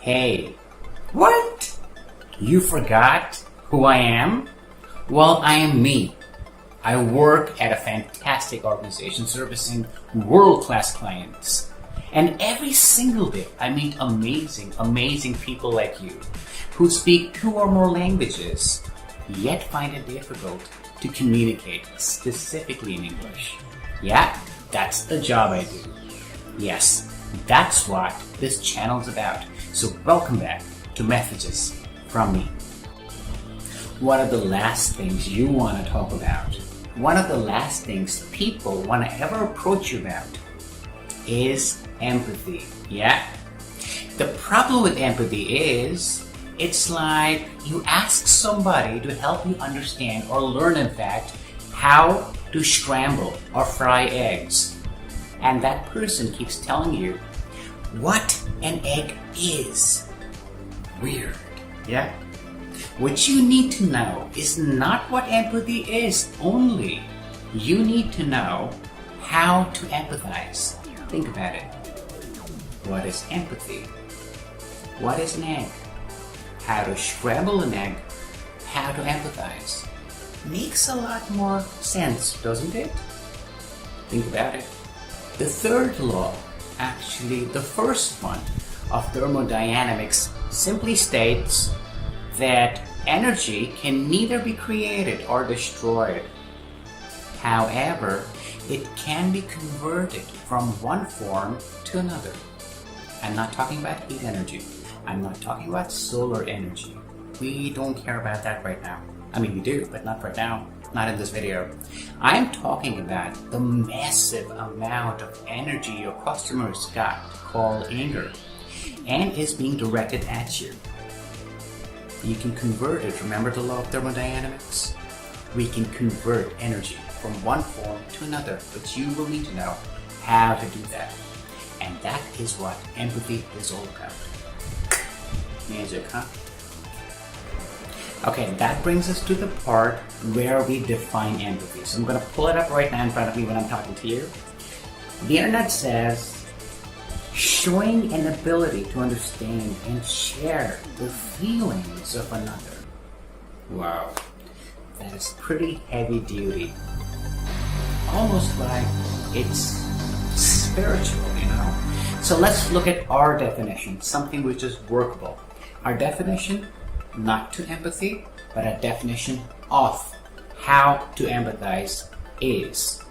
Hey, what? You forgot who I am? Well, I am me. I work at a fantastic organization servicing world-class clients. And every single day I meet amazing people like you who speak 2 or more languages, yet find it difficult to communicate specifically in English. Yeah, that's the job I do. Yes, that's what this channel's about. So welcome back to Messages from me. One of the last things you want to talk about, one of the last things people want to ever approach you about is empathy. Yeah? The problem with empathy is it's like you ask somebody to help you understand or learn, in fact, how to scramble or fry eggs. And that person keeps telling you what an egg is. Weird. Yeah? What you need to know is not what empathy is only. You need to know how to empathize. Think about it. What is empathy? What is an egg? How to scramble an egg? How to empathize? Makes a lot more sense, doesn't it? Think about it. The third law, actually the first one of thermodynamics, simply states that energy can neither be created or destroyed. However, it can be converted from one form to another. I'm not talking about heat energy. I'm not talking about solar energy. We don't care about that right now. I mean, we do, but not right now. Not in this video. I'm talking about the massive amount of energy your customers got called anger and is being directed at you. You can convert it. Remember the law of thermodynamics? We can convert energy from one form to another, but you will need to know how to do that. And that is what empathy is all about. Magic, huh? Okay, that brings us to the part where we define empathy. So I'm going to pull it up right now in front of me when I'm talking to you. The internet says, showing an ability to understand and share the feelings of another. Wow, that is pretty heavy duty. Almost like it's spiritual, you know? So let's look at our definition, something which is workable. Our definition, not to empathy, but a definition of how to empathize is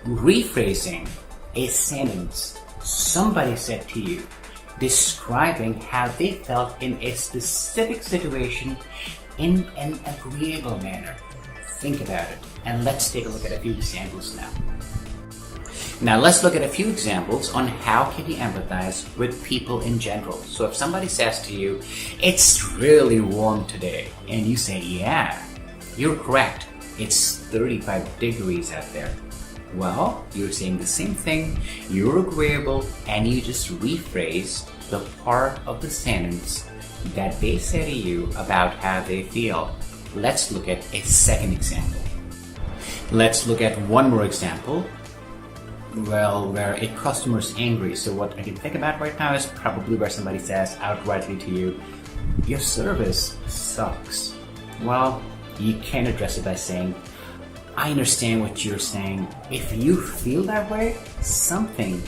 rephrasing a sentence somebody said to you, describing how they felt in a specific situation in an agreeable manner. Think about it, and let's take a look at a few examples now. Now let's look at a few examples on how can you empathize with people in general. So if somebody says to you, it's really warm today, and you say, yeah, you're correct, it's 35 degrees out there. Well, you're saying the same thing, you're agreeable, and you just rephrase the part of the sentence that they say to you about how they feel. Let's look at a second example. Let's look at one more example. Well, where a customer is angry. So what I can think about right now is probably where somebody says outrightly to you, your service sucks. Well, you can address it by saying, I understand what you're saying. If you feel that way, something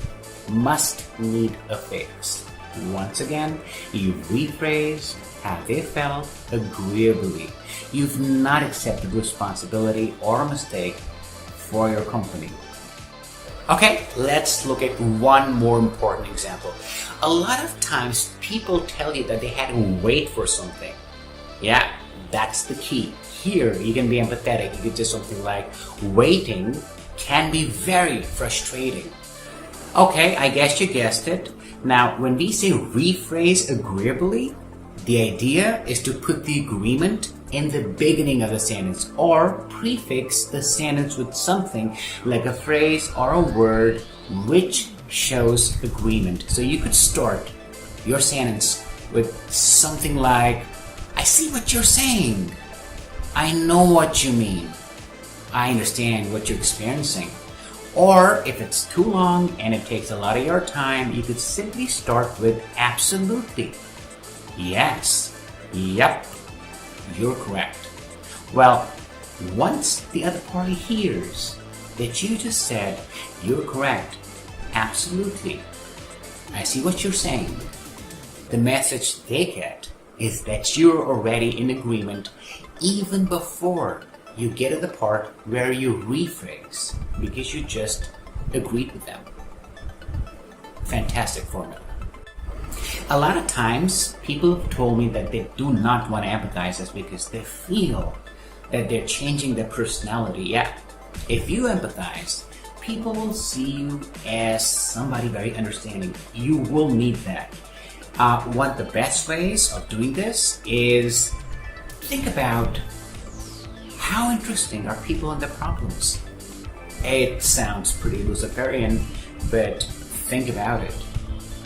must need a fix. Once again, you rephrase how they felt agreeably. You've not accepted responsibility or a mistake for your company. Okay, let's look at one more important example. A lot of times people tell you that they had to wait for something. Yeah, that's the key. Here, you can be empathetic. You could do something like, waiting can be very frustrating. Okay, I guess you guessed it. Now, when we say rephrase agreeably, the idea is to put the agreement in the beginning of the sentence or prefix the sentence with something like a phrase or a word which shows agreement. So you could start your sentence with something like, I see what you're saying. I know what you mean. I understand what you're experiencing. Or if it's too long and it takes a lot of your time, you could simply start with absolutely. Yes. Yep. You're correct. Well, once the other party hears that you just said, you're correct, absolutely, I see what you're saying, the message they get is that you're already in agreement even before you get to the part where you rephrase because you just agreed with them. Fantastic formula. A lot of times people have told me that they do not want to empathize us because they feel that they're changing their personality. Yeah, if you empathize, people will see you as somebody very understanding. You will need that. One of the best ways of doing this is think about how interesting are people and their problems. It sounds pretty Luciferian, but think about it.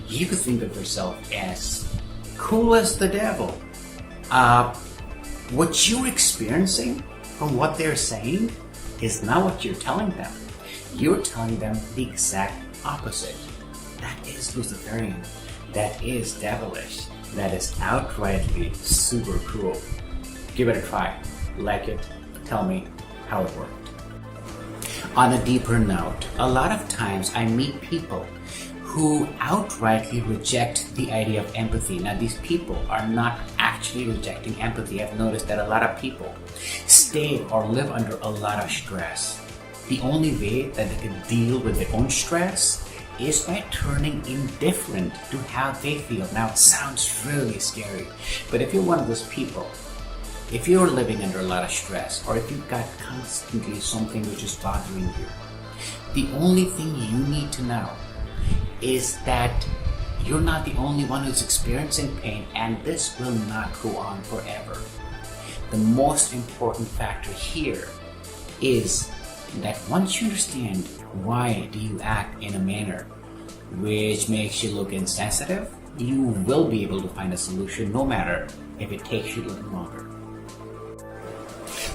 You could think of yourself as cool as the devil. What you're experiencing from what they're saying is not what you're telling them. You're telling them the exact opposite. That is Luciferian. That is devilish. That is outrightly super cool. Give it a try. Like it. Tell me how it worked. On a deeper note, a lot of times I meet people who outrightly reject the idea of empathy. Now, these people are not actually rejecting empathy. I've noticed that a lot of people stay or live under a lot of stress. The only way that they can deal with their own stress is by turning indifferent to how they feel. Now, it sounds really scary, but if you're one of those people, if you're living under a lot of stress, or if you've got constantly something which is bothering you, the only thing you need to know is that you're not the only one who's experiencing pain, and this will not go on forever. The most important factor here is that once you understand why do you act in a manner which makes you look insensitive, you will be able to find a solution no matter if it takes you a little longer.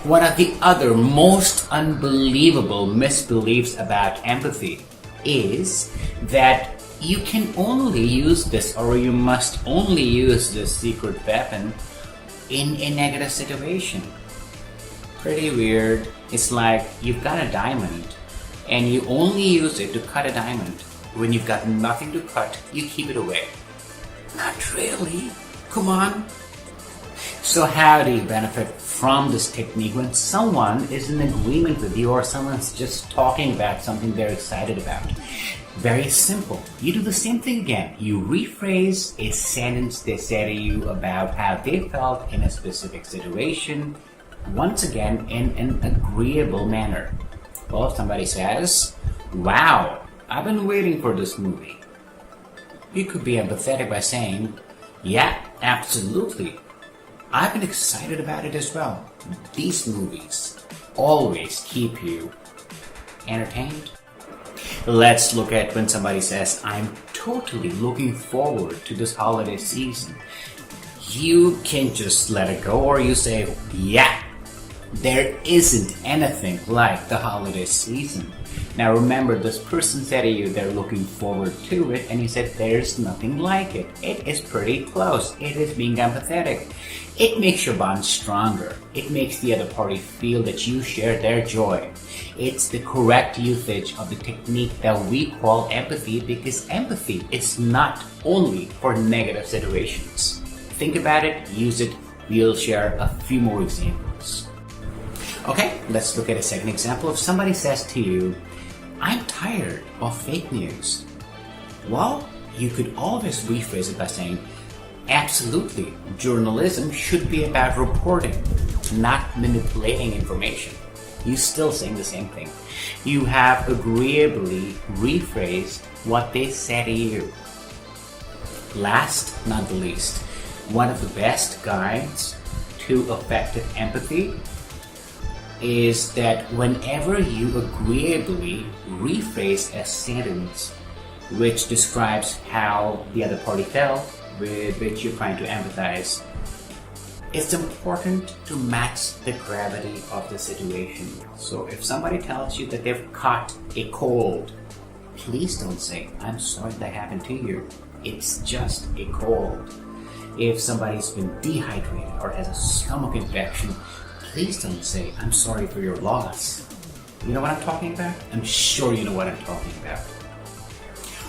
One of the other most unbelievable misbeliefs about empathy is that you can only use this, or you must only use this secret weapon in a negative situation. Pretty weird. It's like you've got a diamond and you only use it to cut a diamond. When you've got nothing to cut, you keep it away. Not really. Come on. So how do you benefit from this technique when someone is in agreement with you or someone's just talking about something they're excited about? Very simple. You do the same thing again. You rephrase a sentence they said to you about how they felt in a specific situation, once again in an agreeable manner. Well, if somebody says, "Wow, I've been waiting for this movie," you could be empathetic by saying, "Yeah, absolutely. I've been excited about it as well." These movies always keep you entertained. Let's look at when somebody says, "I'm totally looking forward to this holiday season." You can just let it go, or you say, "Yeah, there isn't anything like the holiday season." Now remember, this person said to you they're looking forward to it, and you said there's nothing like it. It is pretty close. It is being empathetic. It makes your bond stronger. It makes the other party feel that you share their joy. It's the correct usage of the technique that we call empathy, because empathy is not only for negative situations. Think about it, use it. We'll share a few more examples. Okay, let's look at a second example. If somebody says to you, "I'm tired of fake news," well, you could always rephrase it by saying, "Absolutely, journalism should be about reporting, not manipulating information." You're still saying the same thing. You have agreeably rephrased what they said to you. Last, not the least, one of the best guides to effective empathy is that whenever you agreeably rephrase a sentence which describes how the other party felt with which you're trying to empathize, It's important to match the gravity of the situation. So if somebody tells you that they've caught a cold, please don't say, I'm sorry that happened to you. It's just a cold. If somebody's been dehydrated or has a stomach infection, please don't say, I'm sorry for your loss. You know what I'm talking about? I'm sure you know what I'm talking about.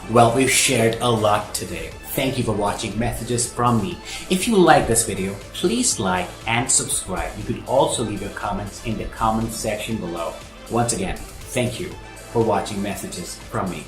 Well, we've shared a lot today. Thank you for watching Messages from Me. If you like this video, please like and subscribe. You could also leave your comments in the comment section below. Once again, thank you for watching Messages from Me.